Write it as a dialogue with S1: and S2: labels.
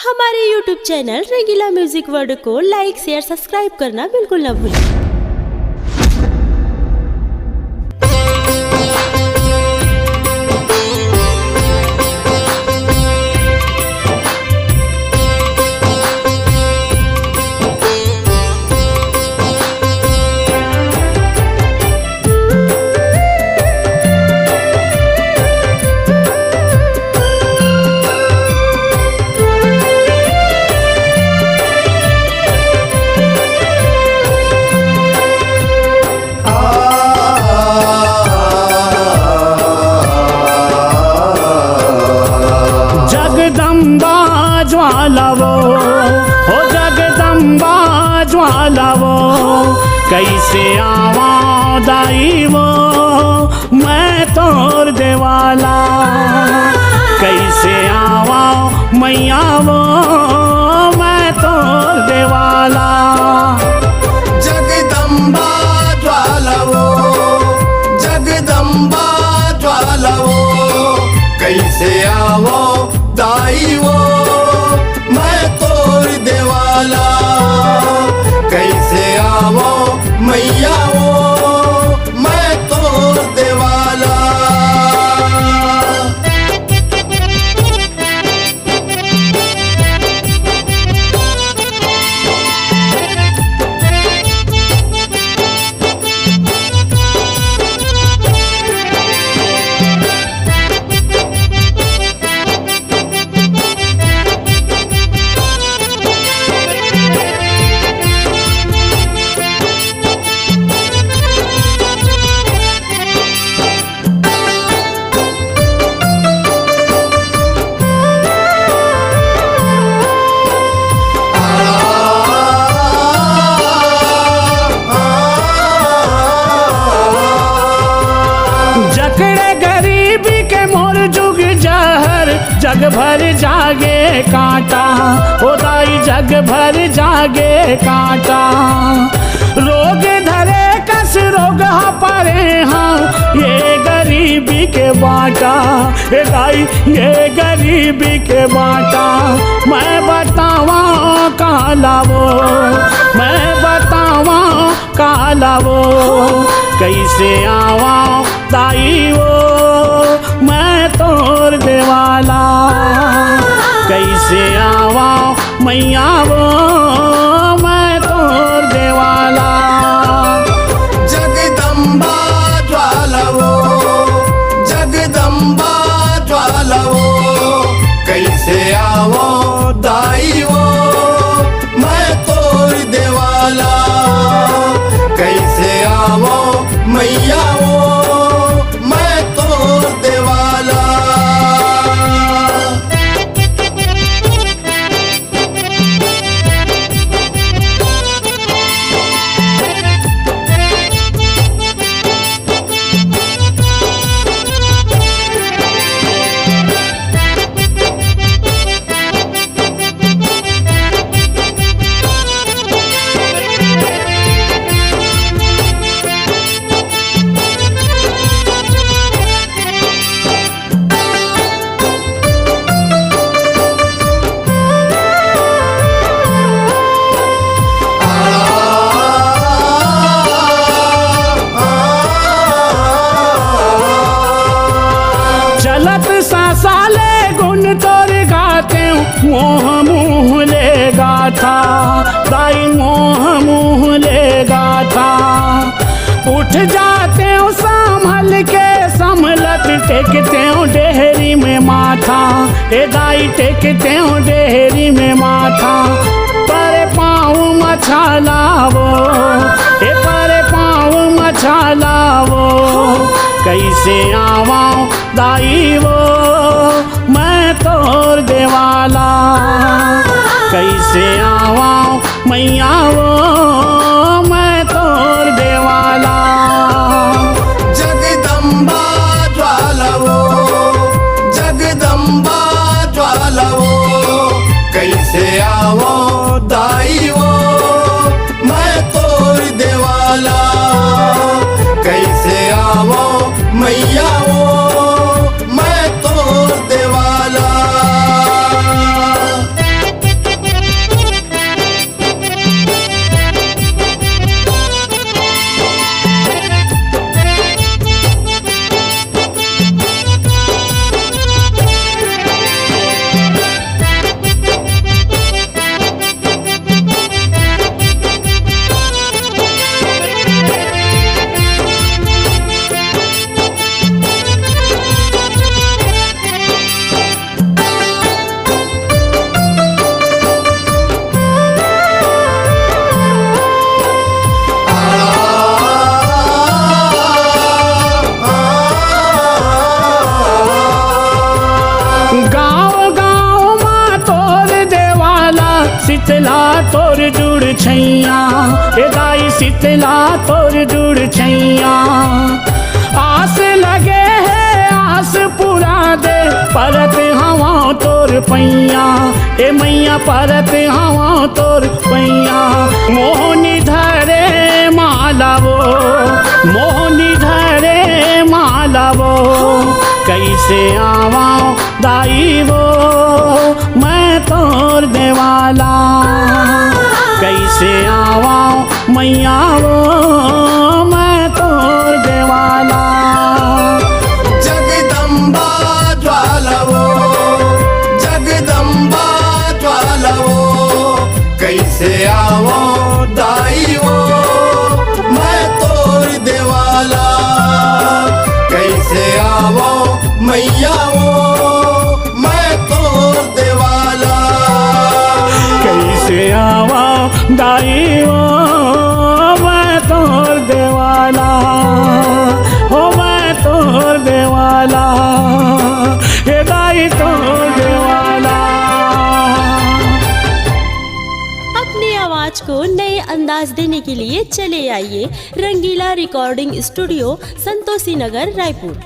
S1: हमारे YouTube channel रंगीला music world को लाइक share subscribe करना बिल्कुल ना भूलें।
S2: जगदम्बा ज्वालावो हो जगदम्बा ज्वालावो कैसे आवा दाई वो मैं तोर देवाला कैसे आवा मैया वो मैं तोर देवाला।
S3: जगदम्बा ज्वालावो जगदम्बा ज्वालावो कैसे आवो दाई वो मैं तोर देवाला कैसे आवो मैया वो मैं तोर देवाला।
S2: जकड़े गरीबी के मोर जुग जहर जग भर जागे कांटा ओ दाई जग भर जागे कांटा रोग धरे कस रोग परे हाँ ये गरीबी के बाटा ए दाई ये गरीबी के बाटा। मैं बतावा कहाँ लावो मैं बतावा कहाँ लावो कैसे आवा दाई वो मैं तोर देवाला कैसे आवा मैया वो मैं तोर देवाला।
S3: जगदम्बा ज्वालावो जगदम्बा ज्वालावो कैसे आवो दाई वो मैं तोर देवाला कैसे आवो मैया वो मैं तोर देवाला।
S2: चलत साले गुण तोर गाते मोह मुँह ले गाथा दाई मोह मुँह ले गाथा उठ जाते हो संभल के संभलत टेकते हो डेहरी में माथा ए दाई टेकते हो डेहरी में माथा पर पाँव मछालावो ए पर पाँव मछालावो कैसे आवा दाई वो मैं तोर देवाला कैसे आवा मैया वो मैं तोर देवाला।
S3: जगदम्बा ज्वालावो जगदम्बा ज्वालावो कैसे आवो दाई वो मैं तोर देवाला कैसे आवो मैया वो मैं तोर
S2: गाँव गाँव माँ तोर देवाला शीतला तोर जुड़ छैया ए दाई शीतला तोर जुड़ छैया आस लगे है आस पूरा दे परत हवा तोर पैया ए मैया परत हवा तोर पैया मोहनी धरे माला वो मोहनी धरे माला वो कैसे आवा दाई वो मैं तोर देवाला कैसे आवा मैया वो मैं तोर देवाला
S3: जगदम्बा ज्वाला वो जगदम्बा ज्वाला वो कैसे आवो दाई वो मैं तोर देवाला कैसे आवो मैया वो मैं तोर देवाला
S2: कैसे आवा दाई वो मैं तोर देवाला हो मैं तोर देवाला हे दाई तोर देवाला।
S1: अपनी आवाज को नए अंदाज देने के लिए चले आइए रंगीला रिकॉर्डिंग स्टूडियो, संतोषी नगर, रायपुर।